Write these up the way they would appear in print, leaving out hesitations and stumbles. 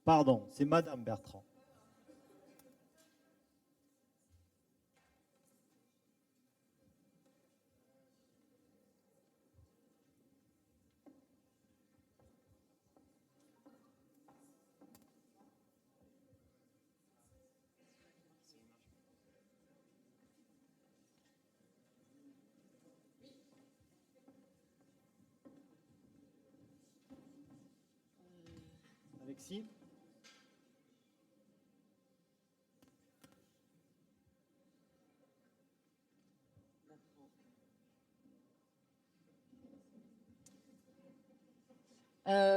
Pardon, c'est Madame Bertrand. Alexis?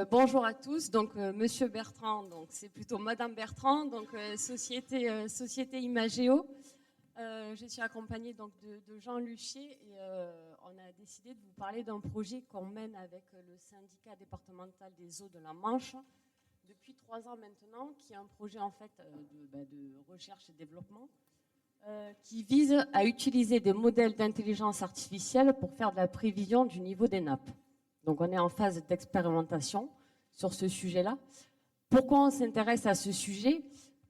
Bonjour à tous. Donc, Monsieur Bertrand, donc c'est plutôt Madame Bertrand, donc société Imagéo. Je suis accompagnée donc de Jean Luchier et on a décidé de vous parler d'un projet qu'on mène avec le syndicat départemental des eaux de la Manche depuis 3 ans maintenant, qui est un projet en fait de recherche et développement qui vise à utiliser des modèles d'intelligence artificielle pour faire de la prévision du niveau des nappes. Donc on est en phase d'expérimentation sur ce sujet-là. Pourquoi on s'intéresse à ce sujet?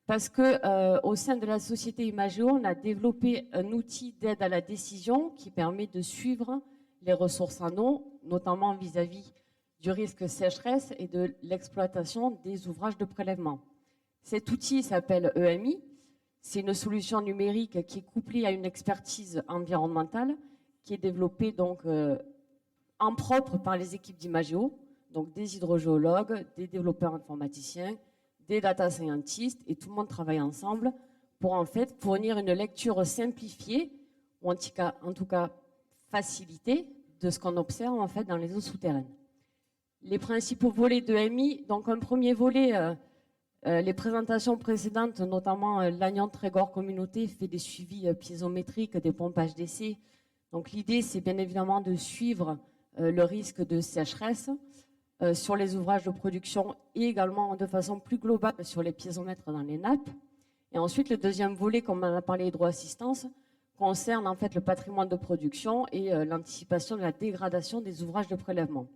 Parce que au sein de la société Imagéo, on a développé un outil d'aide à la décision qui permet de suivre les ressources en eau, notamment vis-à-vis du risque sécheresse et de l'exploitation des ouvrages de prélèvement. Cet outil s'appelle EMI. C'est une solution numérique qui est couplée à une expertise environnementale qui est développée donc en propre par les équipes d'Imagéo, donc des hydrogéologues, des développeurs informaticiens, des data scientists, et tout le monde travaille ensemble pour en fait fournir une lecture simplifiée, ou en tout cas facilitée, de ce qu'on observe en fait dans les eaux souterraines. Les principaux volets de MI, donc un premier volet, les présentations précédentes, notamment l'Agnan-Trégor Communauté fait des suivis piézométriques des pompages d'essai. Donc l'idée, c'est bien évidemment de suivre le risque de sécheresse sur les ouvrages de production et également de façon plus globale sur les piézomètres dans les nappes. Et ensuite, le deuxième volet, comme on a parlé hydroassistance, concerne en fait le patrimoine de production et l'anticipation de la dégradation des ouvrages de prélèvement.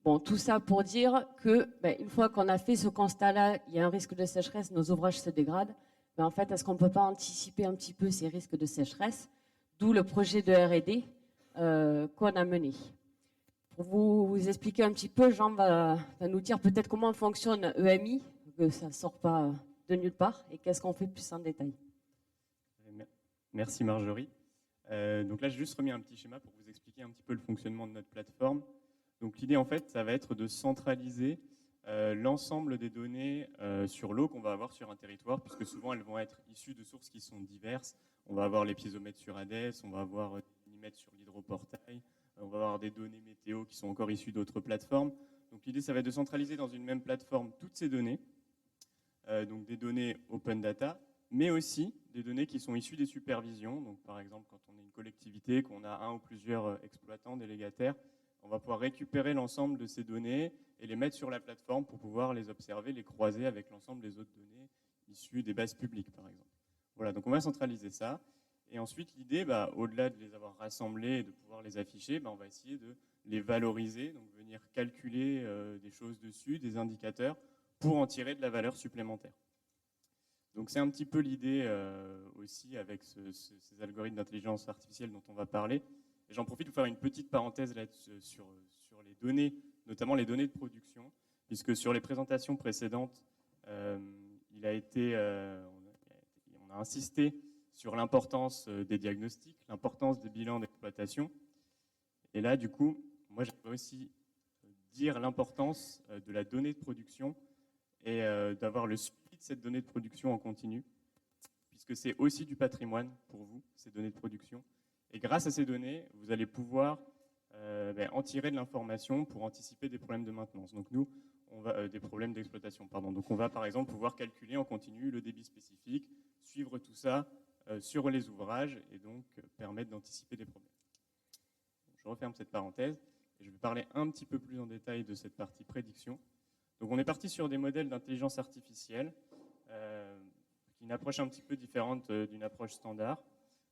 Bon, tout ça pour dire que, une fois qu'on a fait ce constat-là, il y a un risque de sécheresse, nos ouvrages se dégradent. Mais en fait, est-ce qu'on ne peut pas anticiper un petit peu ces risques de sécheresse? D'où le projet de R&D qu'on a mené. Pour vous expliquer un petit peu, Jean va nous dire peut-être comment fonctionne EMI, que ça ne sort pas de nulle part, et qu'est-ce qu'on fait plus en détail. Merci Marjorie. Donc là, j'ai juste remis un petit schéma pour vous expliquer un petit peu le fonctionnement de notre plateforme. Donc l'idée, en fait, ça va être de centraliser l'ensemble des données sur l'eau qu'on va avoir sur un territoire, puisque souvent, elles vont être issues de sources qui sont diverses. On va avoir les piézomètres sur Hadès, on va avoir des minimètres sur l'hydroportail, on va avoir des données météo qui sont encore issues d'autres plateformes. Donc l'idée, ça va être de centraliser dans une même plateforme toutes ces données, donc des données open data, mais aussi des données qui sont issues des supervisions. Donc par exemple, quand on est une collectivité, qu'on a un ou plusieurs exploitants, délégataires, on va pouvoir récupérer l'ensemble de ces données et les mettre sur la plateforme pour pouvoir les observer, les croiser avec l'ensemble des autres données issues des bases publiques, par exemple. Voilà, donc on va centraliser ça. Et ensuite, l'idée, au-delà de les avoir rassemblés et de pouvoir les afficher, on va essayer de les valoriser, donc venir calculer des choses dessus, des indicateurs, pour en tirer de la valeur supplémentaire. Donc c'est un petit peu l'idée aussi avec ces algorithmes d'intelligence artificielle dont on va parler. Et j'en profite pour faire une petite parenthèse là sur les données, notamment les données de production, puisque sur les présentations précédentes, on a insisté sur l'importance des diagnostics, l'importance des bilans d'exploitation. Et là, du coup, moi, j'aimerais aussi dire l'importance de la donnée de production et d'avoir le suivi de cette donnée de production en continu, puisque c'est aussi du patrimoine pour vous, ces données de production. Et grâce à ces données, vous allez pouvoir en tirer de l'information pour anticiper des problèmes de maintenance. Donc nous, des problèmes d'exploitation, pardon. Donc on va par exemple pouvoir calculer en continu le débit spécifique, suivre tout ça sur les ouvrages et donc permettre d'anticiper des problèmes. Donc, je referme cette parenthèse et je vais parler un petit peu plus en détail de cette partie prédiction. Donc on est parti sur des modèles d'intelligence artificielle qui est une approche un petit peu différente d'une approche standard.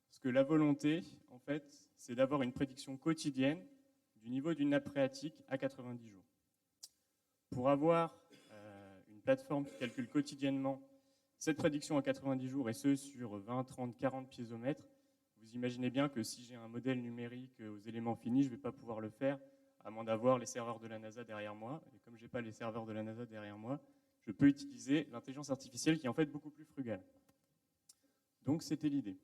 Parce que la volonté, en fait, c'est d'avoir une prédiction quotidienne du niveau d'une nappe phréatique à 90 jours. Pour avoir une plateforme qui calcule quotidiennement cette prédiction à 90 jours, et ce sur 20, 30, 40 piézomètres. Vous imaginez bien que si j'ai un modèle numérique aux éléments finis, je ne vais pas pouvoir le faire, à moins d'avoir les serveurs de la NASA derrière moi. Et comme je n'ai pas les serveurs de la NASA derrière moi, je peux utiliser l'intelligence artificielle qui est en fait beaucoup plus frugale. Donc c'était l'idée.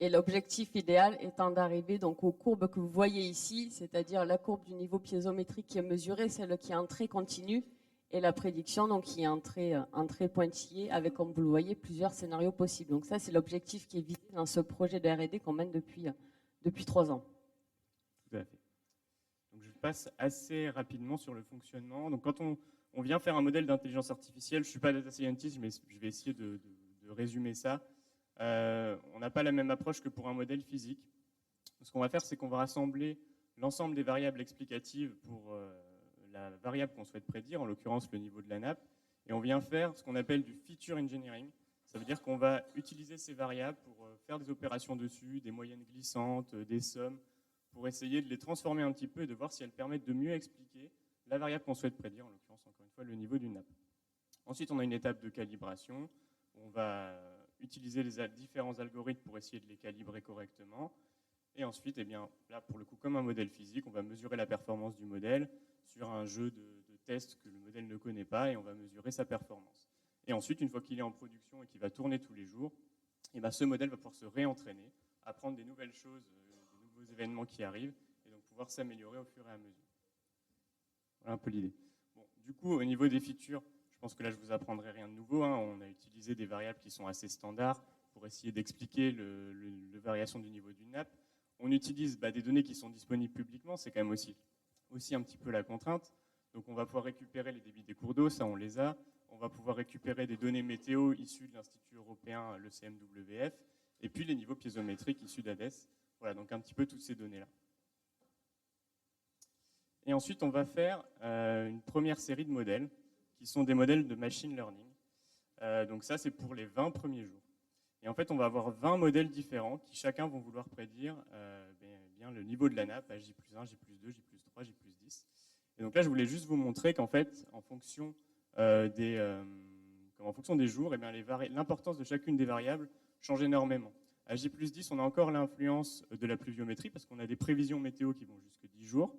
Et l'objectif idéal étant d'arriver donc aux courbes que vous voyez ici, c'est-à-dire la courbe du niveau piézométrique qui est mesurée, celle qui est en trait continu, et la prédiction donc qui est en trait pointillé, avec, comme vous le voyez, plusieurs scénarios possibles. Donc ça, c'est l'objectif qui est visé dans ce projet de R&D qu'on mène depuis 3 ans. Tout à fait. Donc je passe assez rapidement sur le fonctionnement. Donc quand on vient faire un modèle d'intelligence artificielle, je ne suis pas data scientist, mais je vais essayer de résumer ça. On n'a pas la même approche que pour un modèle physique. Ce qu'on va faire, c'est qu'on va rassembler l'ensemble des variables explicatives pour la variable qu'on souhaite prédire, en l'occurrence le niveau de la nappe, et on vient faire ce qu'on appelle du feature engineering. Ça veut dire qu'on va utiliser ces variables pour faire des opérations dessus, des moyennes glissantes, des sommes, pour essayer de les transformer un petit peu et de voir si elles permettent de mieux expliquer la variable qu'on souhaite prédire, en l'occurrence, encore une fois, le niveau d'une nappe. Ensuite, on a une étape de calibration. On va utiliser les différents algorithmes pour essayer de les calibrer correctement. Et ensuite, eh bien, là, pour le coup, comme un modèle physique, on va mesurer la performance du modèle sur un jeu de tests que le modèle ne connaît pas, et on va mesurer sa performance. Et ensuite, une fois qu'il est en production et qu'il va tourner tous les jours, eh bien, ce modèle va pouvoir se réentraîner, apprendre des nouvelles choses, des nouveaux événements qui arrivent, et donc pouvoir s'améliorer au fur et à mesure. Voilà un peu l'idée. Bon, du coup, au niveau des features, je pense que là, je ne vous apprendrai rien de nouveau. Hein. On a utilisé des variables qui sont assez standards pour essayer d'expliquer la variation du niveau d'une nappe. On utilise des données qui sont disponibles publiquement, c'est quand même aussi un petit peu la contrainte. Donc on va pouvoir récupérer les débits des cours d'eau, ça on les a. On va pouvoir récupérer des données météo issues de l'Institut européen, le CMWF, et puis les niveaux piézométriques issus d'ADES. Voilà, donc un petit peu toutes ces données-là. Et ensuite, on va faire une première série de modèles, qui sont des modèles de machine learning. Donc ça, c'est pour les 20 premiers jours. Et en fait, on va avoir 20 modèles différents qui chacun vont vouloir prédire bien le niveau de la nappe à J+1, J+2, J+3, J+10. Et donc là, je voulais juste vous montrer qu'en fait, en fonction des jours, l'importance de chacune des variables change énormément. À J+10, on a encore l'influence de la pluviométrie parce qu'on a des prévisions météo qui vont jusqu'à 10 jours.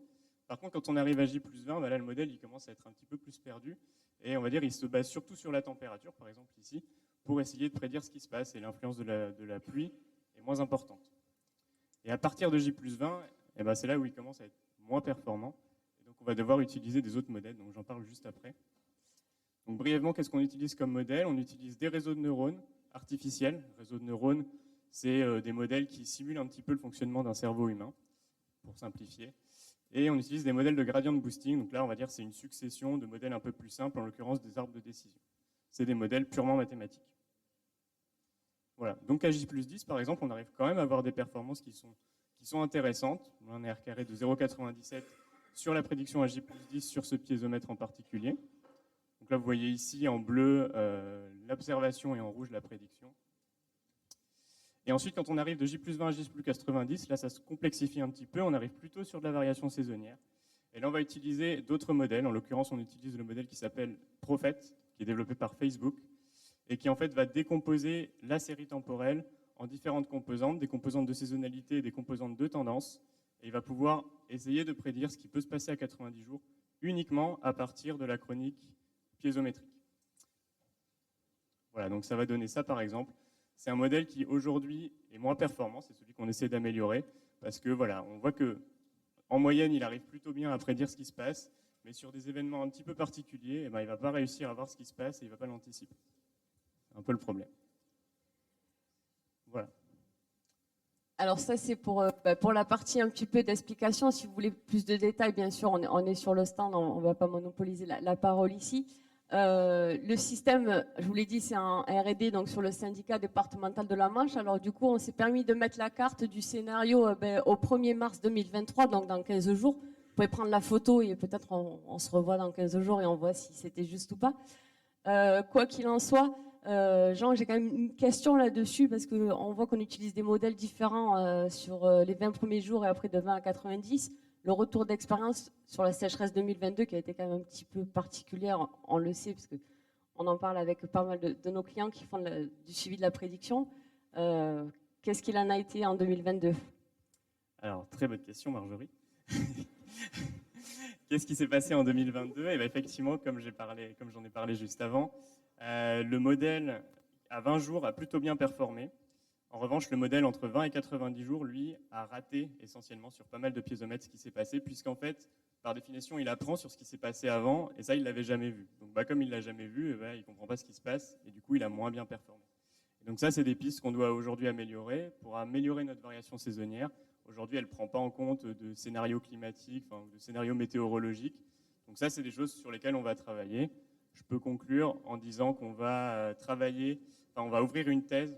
Par contre, quand on arrive à J+20, là, le modèle il commence à être un petit peu plus perdu. Et on va dire il se base surtout sur la température, par exemple ici, pour essayer de prédire ce qui se passe. Et l'influence de la pluie est moins importante. Et à partir de J+20, c'est là où il commence à être moins performant. Et donc on va devoir utiliser des autres modèles, donc j'en parle juste après. Donc brièvement, qu'est-ce qu'on utilise comme modèle? On utilise des réseaux de neurones artificiels. Réseaux de neurones, c'est des modèles qui simulent un petit peu le fonctionnement d'un cerveau humain, pour simplifier. Et on utilise des modèles de gradient boosting. Donc là, on va dire que c'est une succession de modèles un peu plus simples, en l'occurrence des arbres de décision. C'est des modèles purement mathématiques. Voilà. Donc à J+10, par exemple, on arrive quand même à avoir des performances qui sont intéressantes. On a un R carré de 0,97 sur la prédiction à J+10 sur ce piézomètre en particulier. Donc là, vous voyez ici en bleu l'observation et en rouge la prédiction. Et ensuite, quand on arrive de J+20 à J+90, là, ça se complexifie un petit peu. On arrive plutôt sur de la variation saisonnière. Et là, on va utiliser d'autres modèles. En l'occurrence, on utilise le modèle qui s'appelle Prophet, qui est développé par Facebook, et qui, en fait, va décomposer la série temporelle en différentes composantes, des composantes de saisonnalité et des composantes de tendance. Et il va pouvoir essayer de prédire ce qui peut se passer à 90 jours uniquement à partir de la chronique piézométrique. Voilà, donc ça va donner ça, par exemple. C'est un modèle qui, aujourd'hui, est moins performant. C'est celui qu'on essaie d'améliorer parce que, voilà, on voit qu'en moyenne, il arrive plutôt bien à prédire ce qui se passe, mais sur des événements un petit peu particuliers, il ne va pas réussir à voir ce qui se passe et il ne va pas l'anticiper. C'est un peu le problème. Voilà. Alors ça, c'est pour la partie un petit peu d'explication. Si vous voulez plus de détails, bien sûr, on est sur le stand, on ne va pas monopoliser la parole ici. Le système, je vous l'ai dit, c'est un R&D donc sur le syndicat départemental de la Manche. Alors du coup, on s'est permis de mettre la carte du scénario au 1er mars 2023, donc dans 15 jours. Vous pouvez prendre la photo et peut-être on se revoit dans 15 jours et on voit si c'était juste ou pas. Quoi qu'il en soit, Jean, j'ai quand même une question là-dessus parce qu'on voit qu'on utilise des modèles différents sur les 20 premiers jours et après de 20 à 90. Le retour d'expérience sur la sécheresse 2022 qui a été quand même un petit peu particulière, on le sait parce que On en parle avec pas mal de nos clients qui font du suivi de la prédiction. Qu'est-ce qu'il en a été en 2022? Alors, très bonne question, Marjorie. Qu'est-ce qui s'est passé en 2022? Et bien, effectivement, comme j'en ai parlé juste avant, le modèle à 20 jours a plutôt bien performé. En revanche, le modèle entre 20 et 90 jours, lui, a raté essentiellement sur pas mal de piézomètres ce qui s'est passé, puisqu'en fait, par définition, il apprend sur ce qui s'est passé avant, et ça, il ne l'avait jamais vu. Donc, comme il ne l'a jamais vu, il ne comprend pas ce qui se passe, et du coup, il a moins bien performé. Et donc ça, c'est des pistes qu'on doit aujourd'hui améliorer pour améliorer notre variation saisonnière. Aujourd'hui, elle ne prend pas en compte de scénarios climatiques, ou de scénarios météorologiques. Donc ça, c'est des choses sur lesquelles on va travailler. Je peux conclure en disant qu'on va on va ouvrir une thèse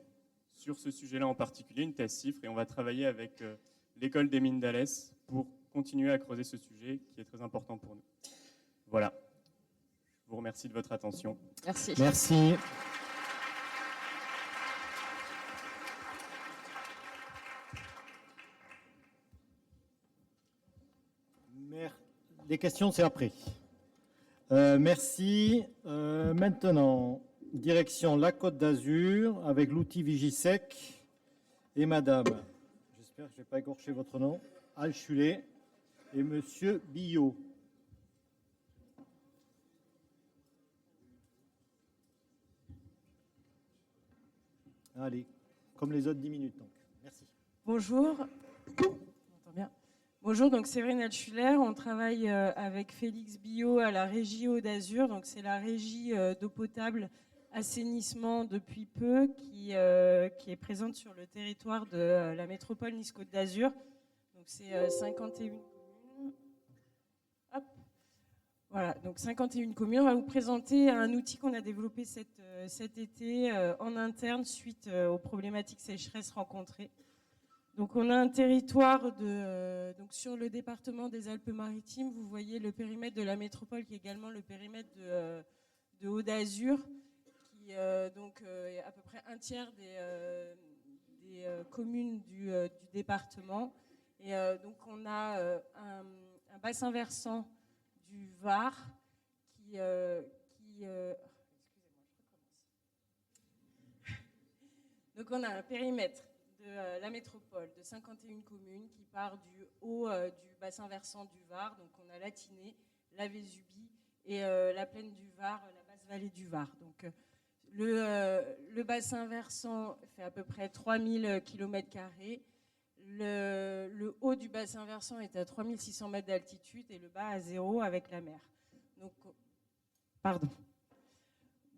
sur ce sujet-là en particulier, une thèse CIFRE, et on va travailler avec l'école des mines d'Alès pour continuer à creuser ce sujet qui est très important pour nous. Voilà. Je vous remercie de votre attention. Merci. Merci. Les questions, c'est après. Merci. Maintenant, direction la Côte d'Azur avec l'outil Vigisec et Madame, j'espère que je ne vais pas écorcher votre nom, Alchulet et Monsieur Billot. Allez, comme les autres 10 minutes. Donc. Merci. Bonjour. Bonjour, donc Séverine Alchuler. On travaille avec Félix Billot à la régie Eau d'Azur. Donc c'est la régie d'eau potable assainissement depuis peu qui est présente sur le territoire de la métropole Nice-Côte d'Azur. Donc c'est 51 communes. Hop. Voilà, donc 51 communes. On va vous présenter un outil qu'on a développé cet été en interne suite aux problématiques sécheresse rencontrées. Donc on a un territoire donc sur le département des Alpes-Maritimes. Vous voyez le périmètre de la métropole qui est également le périmètre de Haut d'Azur, qui donc est à peu près un tiers des communes du département. Et donc on a un bassin versant du Var donc on a un périmètre de la métropole de 51 communes qui part du haut du bassin versant du Var. Donc on a la Tinée, la Vésubie et la plaine du Var, la basse vallée du Var. Donc le bassin versant fait à peu près 3000 km². Le haut du bassin versant est à 3600 mètres d'altitude et le bas à 0 avec la mer.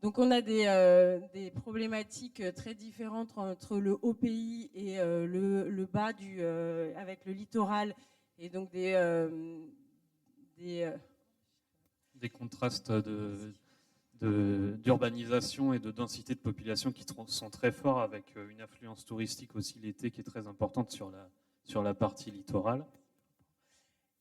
Donc on a des problématiques très différentes entre le haut pays et le bas avec le littoral, et donc des contrastes d'urbanisation et de densité de population qui sont très forts, avec une affluence touristique aussi l'été qui est très importante sur la partie littorale.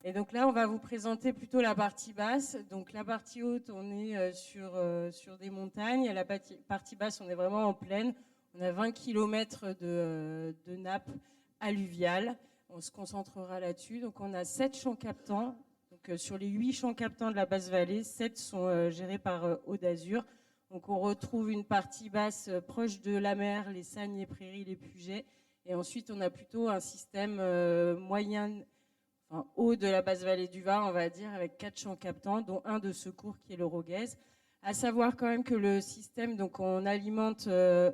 Et donc là, on va vous présenter plutôt la partie basse. Donc la partie haute, on est sur des montagnes. La partie basse, on est vraiment en plaine. On a 20 km de nappe alluviale. On se concentrera là-dessus. Donc on a 7 champs captants. Donc sur les 8 champs captants de la basse vallée, 7 sont gérés par Eau d'Azur. Donc on retrouve une partie basse proche de la mer, les sagnes, les prairies, les Pugets. Et ensuite, on a plutôt un système haut de la basse vallée du Var, on va dire, avec 4 champs captants, dont un de secours qui est le Roguez. À savoir quand même que le système, donc on alimente de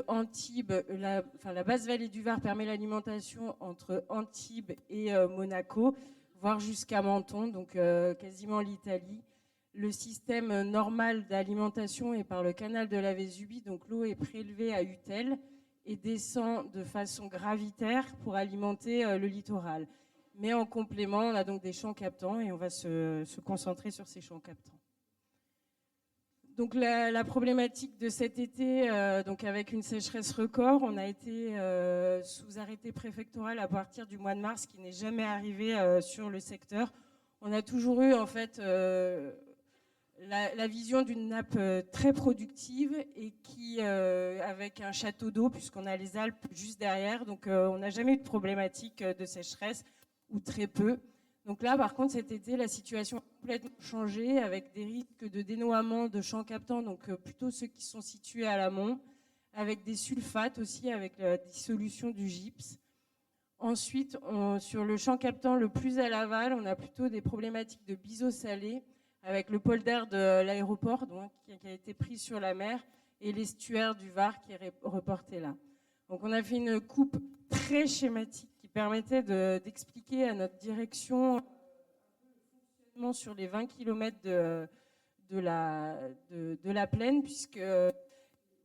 Antibes, la basse vallée du Var permet l'alimentation entre Antibes et Monaco, voire jusqu'à Menton, donc quasiment l'Italie. Le système normal d'alimentation est par le canal de la Vésubie, donc l'eau est prélevée à Utel et descend de façon gravitaire pour alimenter le littoral. Mais en complément, on a donc des champs captants et on va se concentrer sur ces champs captants. Donc la problématique de cet été, donc avec une sécheresse record, on a été sous arrêté préfectoral à partir du mois de mars, qui n'est jamais arrivé sur le secteur. On a toujours eu en fait la vision d'une nappe très productive et qui, avec un château d'eau, puisqu'on a les Alpes juste derrière, donc on n'a jamais eu de problématique de sécheresse, ou très peu. Donc là, par contre, cet été, la situation a complètement changé avec des risques de dénoiement de champs captants, donc plutôt ceux qui sont situés à l'amont, avec des sulfates aussi, avec la dissolution du gypse. Ensuite, sur le champ captant le plus à l'aval, on a plutôt des problématiques de biseau salé, avec le polder de l'aéroport qui a été pris sur la mer et l'estuaire du Var qui est reporté là. Donc on a fait une coupe très schématique qui permettait d'expliquer à notre direction sur les 20 km de la plaine, puisque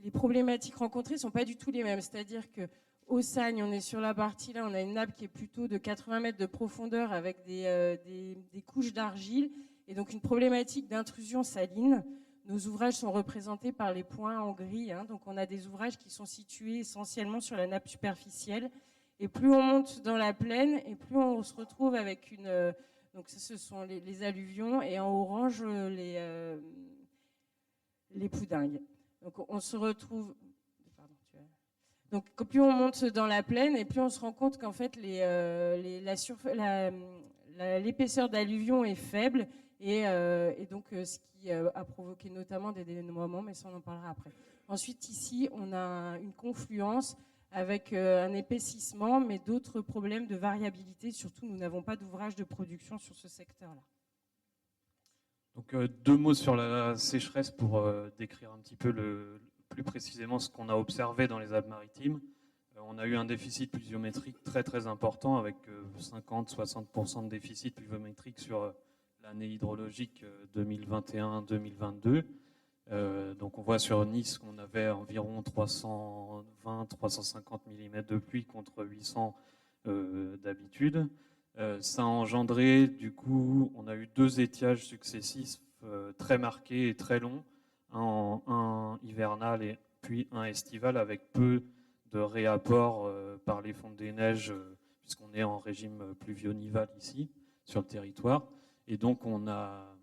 les problématiques rencontrées ne sont pas du tout les mêmes. C'est-à-dire qu'au Sagne, on est sur la partie là, on a une nappe qui est plutôt de 80 mètres de profondeur avec des couches d'argile et donc une problématique d'intrusion saline. Nos ouvrages sont représentés par les points en gris. Donc on a des ouvrages qui sont situés essentiellement sur la nappe superficielle. Et plus on monte dans la plaine, et plus on se retrouve avec une... donc ce sont les alluvions, et en orange, les poudingues. Donc on se retrouve... Donc plus on monte dans la plaine, et plus on se rend compte qu'en fait l'épaisseur d'alluvion est faible, et donc ce qui a provoqué notamment des dénoiements, mais ça on en parlera après. Ensuite ici, on a une confluence avec un épaississement, mais d'autres problèmes de variabilité. Surtout, nous n'avons pas d'ouvrage de production sur ce secteur-là. Donc 2 mots sur la sécheresse pour décrire un petit peu plus précisément ce qu'on a observé dans les Alpes-Maritimes. On a eu un déficit pluviométrique très très important avec 50-60% de déficit pluviométrique sur l'année hydrologique 2021-2022. Donc on voit sur Nice qu'on avait environ 320-350 mm de pluie contre 800 d'habitude. Ça a engendré, du coup, on a eu 2 étiages successifs très marqués et très longs, un hivernal et puis un estival avec peu de réapport par les fonds des neiges, puisqu'on est en régime pluvio-nival ici, sur le territoire. Et donc on a,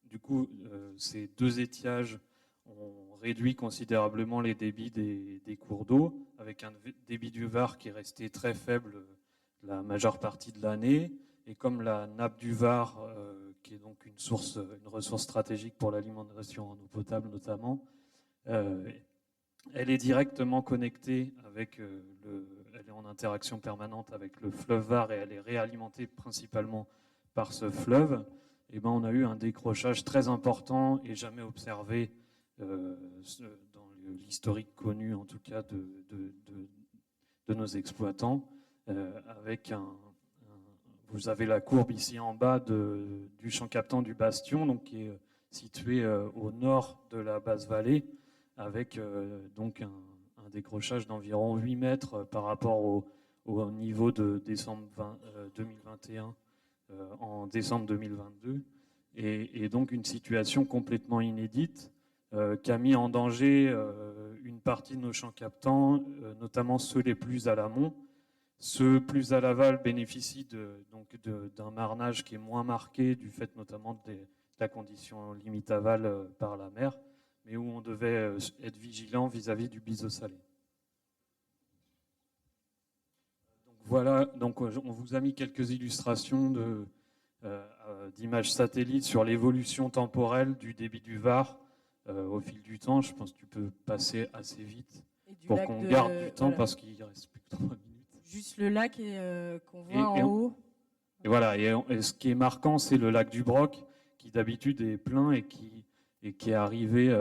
du coup, ces 2 étiages ont réduit considérablement les débits des cours d'eau, avec un débit du Var qui est resté très faible la majeure partie de l'année. Et comme la nappe du Var, qui est donc une ressource stratégique pour l'alimentation en eau potable notamment, elle est directement connectée avec elle est en interaction permanente avec le fleuve Var et elle est réalimentée principalement par ce fleuve. Et ben on a eu un décrochage très important et jamais observé dans l'historique connu en tout cas de nos exploitants, avec vous avez la courbe ici en bas du champ captant du Bastion, donc qui est situé au nord de la basse vallée, avec donc un décrochage d'environ 8 mètres par rapport au niveau de décembre 2021 en décembre 2022, et donc une situation complètement inédite qui a mis en danger une partie de nos champs captants, notamment ceux les plus à l'amont. Ceux plus à l'aval bénéficient d'un marnage qui est moins marqué du fait notamment de la condition limite aval par la mer, mais où on devait être vigilant vis-à-vis du biseau salé. Donc voilà, donc on vous a mis quelques illustrations d'images satellites sur l'évolution temporelle du débit du Var au fil du temps. Je pense que tu peux passer assez vite pour qu'on garde du temps, voilà, parce qu'il reste plus que 3 minutes. Juste le lac qu'on voit en haut. Et voilà, et ce qui est marquant, c'est le lac du Broc, qui d'habitude est plein et qui est arrivé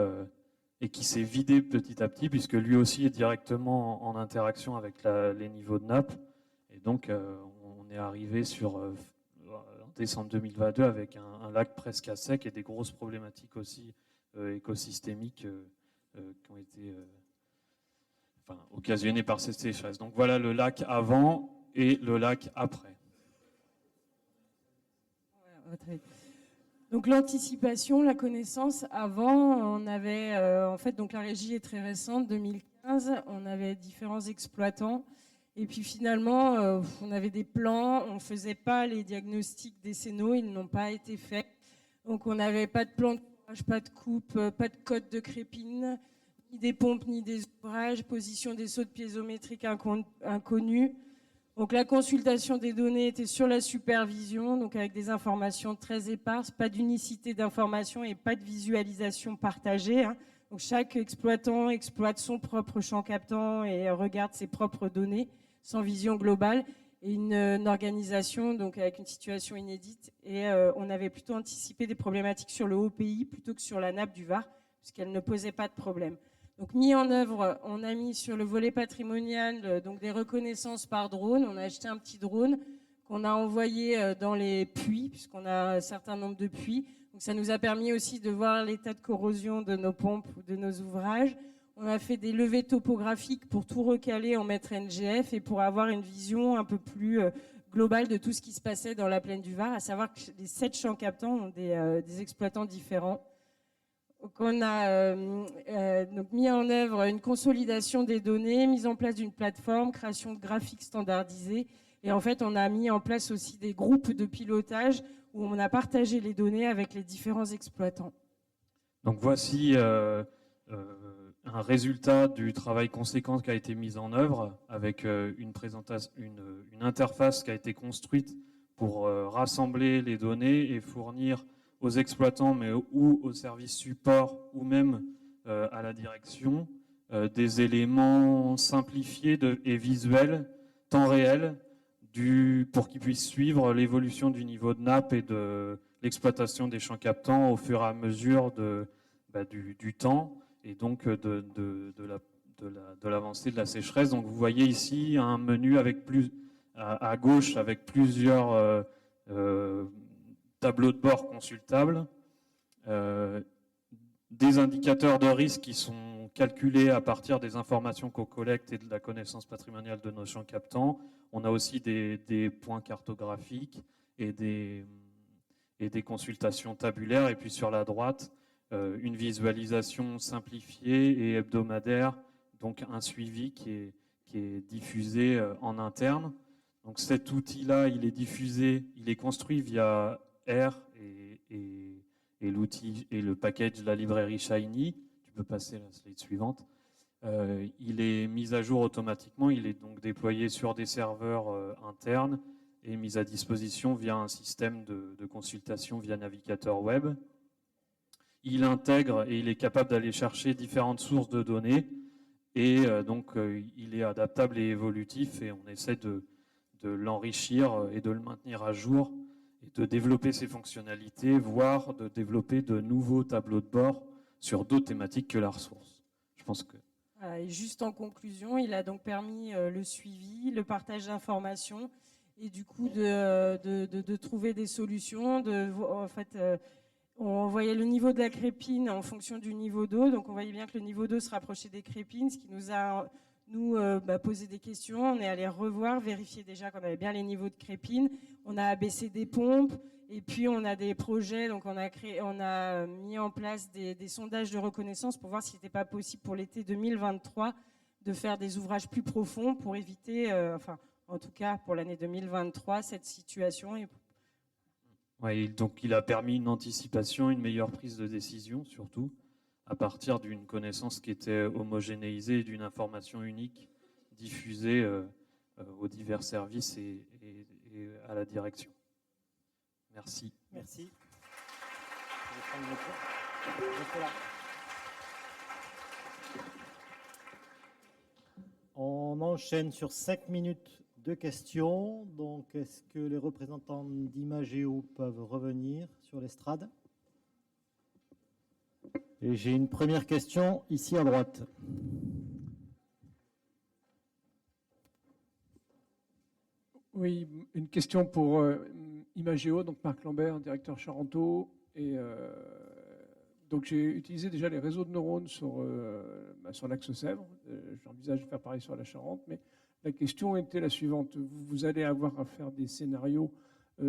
et qui s'est vidé petit à petit, puisque lui aussi est directement en interaction avec les niveaux de nappe. Et donc, on est arrivé en décembre 2022 avec un lac presque à sec et des grosses problématiques aussi écosystémiques qui ont été occasionnées par cette sécheresse. Donc voilà le lac avant et le lac après. Donc l'anticipation, la connaissance, avant, on avait, en fait, donc la régie est très récente, 2015, on avait différents exploitants, et puis finalement, on avait des plans, on ne faisait pas les diagnostics décennaux, ils n'ont pas été faits, donc on n'avait pas de plan de courage, pas de coupe, pas de code de crépine, ni des pompes, ni des ouvrages, position des sauts de piézométriques inconnus. Donc la consultation des données était sur la supervision, donc avec des informations très éparses, pas d'unicité d'information et pas de visualisation partagée, hein. Donc chaque exploitant exploite son propre champ captant et regarde ses propres données sans vision globale, et une organisation donc avec une situation inédite. Et on avait plutôt anticipé des problématiques sur le OPI plutôt que sur la nappe du Var, puisqu'elle ne posait pas de problème. Donc mis en œuvre, on a mis sur le volet patrimonial donc des reconnaissances par drone. On a acheté un petit drone qu'on a envoyé dans les puits, puisqu'on a un certain nombre de puits. Donc ça nous a permis aussi de voir l'état de corrosion de nos pompes ou de nos ouvrages. On a fait des levées topographiques pour tout recaler en mètre NGF et pour avoir une vision un peu plus globale de tout ce qui se passait dans la plaine du Var, à savoir que les 7 champs captants ont des exploitants différents. Donc on a donc mis en œuvre une consolidation des données, mise en place d'une plateforme, création de graphiques standardisés. Et en fait, on a mis en place aussi des groupes de pilotage où on a partagé les données avec les différents exploitants. Donc voici un résultat du travail conséquent qui a été mis en œuvre avec une interface qui a été construite pour rassembler les données et fournir aux exploitants ou aux services support ou même à la direction des éléments simplifiés et visuels, temps réel, pour qu'ils puissent suivre l'évolution du niveau de nappe et de l'exploitation des champs captants au fur et à mesure du temps et donc de l'avancée de la sécheresse. Donc vous voyez ici un menu avec à gauche avec plusieurs tableaux de bord consultables, des indicateurs de risque qui sont calculés à partir des informations qu'on collecte et de la connaissance patrimoniale de nos champs captants. On a aussi des points cartographiques et des consultations tabulaires. Et puis sur la droite, une visualisation simplifiée et hebdomadaire, donc un suivi qui est diffusé en interne. Donc cet outil-là, il est diffusé, il est construit via R et l'outil et le package de la librairie Shiny. Tu peux passer la slide suivante. Il est mis à jour automatiquement, il est donc déployé sur des serveurs internes et mis à disposition via un système de consultation via navigateur web. Il intègre et il est capable d'aller chercher différentes sources de données et donc il est adaptable et évolutif et on essaie de l'enrichir et de le maintenir à jour et de développer ses fonctionnalités, voire de développer de nouveaux tableaux de bord sur d'autres thématiques que la ressource. Je pense que... Et juste en conclusion, il a donc permis le suivi, le partage d'informations et du coup de trouver des solutions. En fait, on voyait le niveau de la crépine en fonction du niveau d'eau. Donc on voyait bien que le niveau d'eau se rapprochait des crépines, ce qui nous a posé des questions. On est allé revoir, vérifier déjà qu'on avait bien les niveaux de crépine. On a abaissé des pompes. Et puis on a des projets, donc on a mis en place des sondages de reconnaissance pour voir s'il n'était pas possible pour l'été 2023 de faire des ouvrages plus profonds pour éviter, en tout cas pour l'année 2023, cette situation. Ouais, donc il a permis une anticipation, une meilleure prise de décision surtout, à partir d'une connaissance qui était homogénéisée et d'une information unique diffusée aux divers services et à la direction. Merci. Merci. Je vais prendre le micro. Restez là. On enchaîne sur 5 minutes de questions. Donc, est-ce que les représentants d'Imagéo peuvent revenir sur l'estrade? Et j'ai une première question ici à droite. Oui, une question pour Imagéo, donc Marc Lambert, directeur Charenton. Et donc j'ai utilisé déjà les réseaux de neurones sur l'axe Sèvres. J'envisage de faire pareil sur la Charente, mais la question était la suivante. Vous allez avoir à faire des scénarios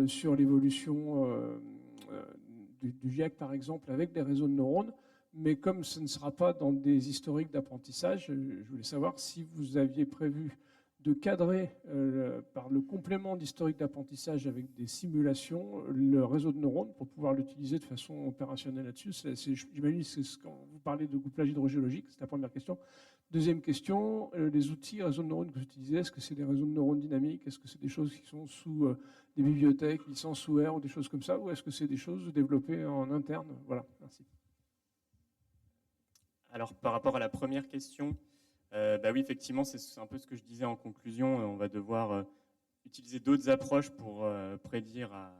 sur l'évolution du GIEC, par exemple, avec des réseaux de neurones, mais comme ce ne sera pas dans des historiques d'apprentissage, je voulais savoir si vous aviez prévu de cadrer par le complément d'historique d'apprentissage avec des simulations le réseau de neurones pour pouvoir l'utiliser de façon opérationnelle là-dessus. J'imagine que c'est quand vous parlez de couplage hydrogéologique, c'est la première question. Deuxième question, les outils réseaux de neurones que vous utilisez, est-ce que c'est des réseaux de neurones dynamiques? Est-ce que c'est des choses qui sont sous des bibliothèques, licences sous R ou des choses comme ça? Ou est-ce que c'est des choses développées en interne? Voilà, merci. Alors, par rapport à la première question, oui, effectivement, c'est un peu ce que je disais en conclusion. On va devoir utiliser d'autres approches pour prédire à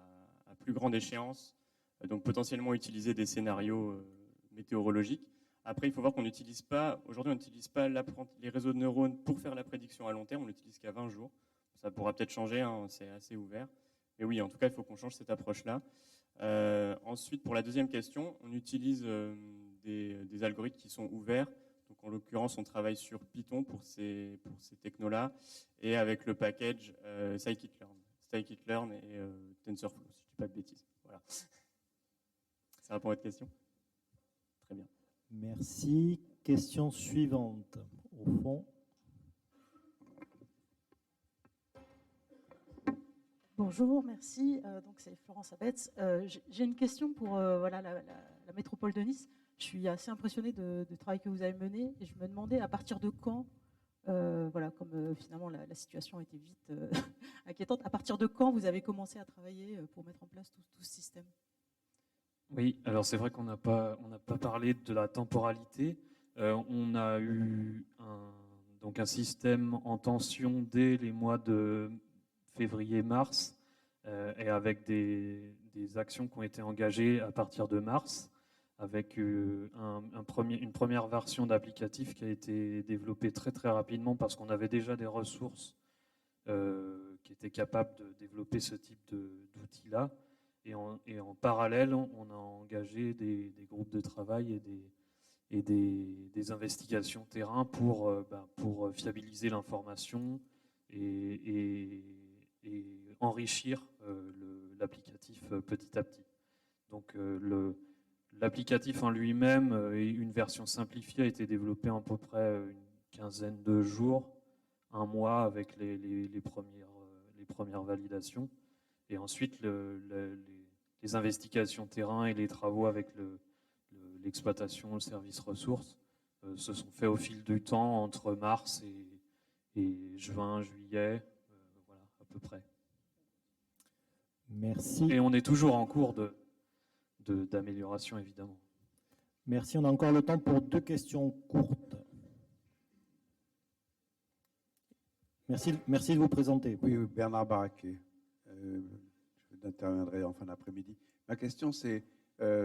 plus grande échéance, donc potentiellement utiliser des scénarios météorologiques. Après, il faut voir qu'on n'utilise pas, aujourd'hui, on n'utilise pas les réseaux de neurones pour faire la prédiction à long terme, on l'utilise qu'à 20 jours. Ça pourra peut-être changer, hein, c'est assez ouvert. Mais oui, en tout cas, il faut qu'on change cette approche-là. Ensuite, pour la deuxième question, on utilise des algorithmes qui sont ouverts. Donc, en l'occurrence, on travaille sur Python pour ces technos-là et avec le package scikit-learn et TensorFlow, si je ne dis pas de bêtises. Voilà. Ça répond à votre question? Très bien. Merci. Question suivante, au fond. Bonjour, merci. Donc c'est Florence Abetz. J'ai une question pour la métropole de Nice. Je suis assez impressionnée du travail que vous avez mené et je me demandais à partir de quand, comme finalement la situation était vite inquiétante, à partir de quand vous avez commencé à travailler pour mettre en place tout ce système? Oui, alors c'est vrai qu'on n'a pas parlé de la temporalité. On a eu un système en tension dès les mois de février-mars et avec des actions qui ont été engagées à partir de mars, avec une première version d'applicatif qui a été développée très très rapidement parce qu'on avait déjà des ressources qui étaient capables de développer ce type d'outils-là. Et en parallèle, on a engagé des groupes de travail et des investigations terrain pour fiabiliser l'information et enrichir l'applicatif petit à petit. Donc l'applicatif en lui-même et une version simplifiée a été développée en à peu près une quinzaine de jours, un mois avec les premières validations. Et ensuite, les investigations terrain et les travaux avec l'exploitation, le service ressources se sont faits au fil du temps entre mars et juin, juillet, voilà, à peu près. Merci. Et on est toujours en cours d'amélioration, évidemment. Merci. On a encore le temps pour 2 questions courtes. Merci de vous présenter. Oui, Bernard Barraquet. J'interviendrai en fin d'après-midi. Ma question, c'est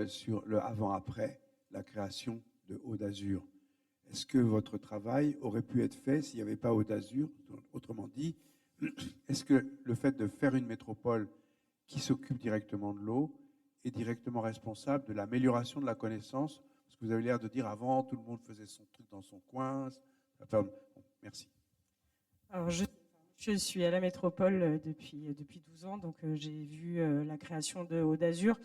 sur le avant-après, la création de Aude Azur. Est-ce que votre travail aurait pu être fait s'il n'y avait pas Aude Azur? Autrement dit, est-ce que le fait de faire une métropole qui s'occupe directement de l'eau est directement responsable de l'amélioration de la connaissance? Parce que vous avez l'air de dire avant, tout le monde faisait son truc dans son coin. Enfin, bon, merci. Alors, je suis à la métropole depuis 12 ans, donc j'ai vu la création de Aude Azur.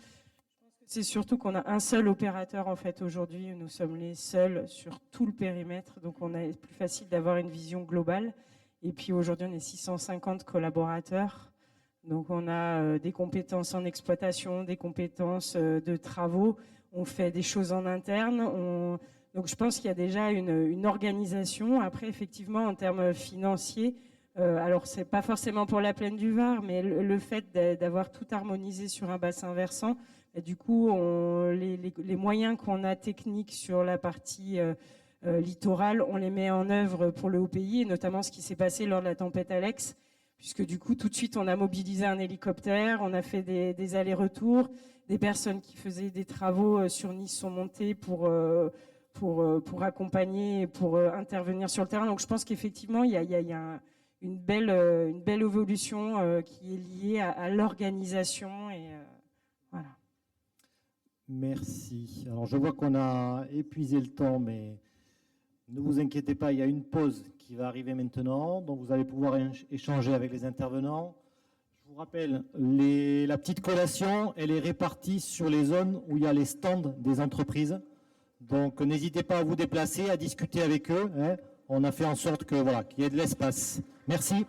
C'est surtout qu'on a un seul opérateur en fait aujourd'hui. Nous sommes les seuls sur tout le périmètre, donc on est plus facile d'avoir une vision globale. Et puis aujourd'hui, on est 650 collaborateurs. Donc on a des compétences en exploitation, des compétences de travaux. On fait des choses en interne. Donc je pense qu'il y a déjà une organisation. Après, effectivement, en termes financiers, alors c'est pas forcément pour la plaine du Var, mais le fait d'avoir tout harmonisé sur un bassin versant, et du coup, les moyens qu'on a techniques sur la partie littorale, on les met en œuvre pour le haut pays, et notamment ce qui s'est passé lors de la tempête Alex, puisque du coup, tout de suite, on a mobilisé un hélicoptère, on a fait des allers-retours, des personnes qui faisaient des travaux sur Nice sont montées pour accompagner, pour intervenir sur le terrain. Donc je pense qu'effectivement, il y a une belle évolution qui est liée à l'organisation. Et voilà. Merci. Alors je vois qu'on a épuisé le temps, mais ne vous inquiétez pas, il y a une pause qui va arriver maintenant, donc vous allez pouvoir échanger avec les intervenants. Je vous rappelle, la petite collation, elle est répartie sur les zones où il y a les stands des entreprises. Donc n'hésitez pas à vous déplacer, à discuter avec eux. on a fait en sorte que voilà, qu'il y ait de l'espace. Merci.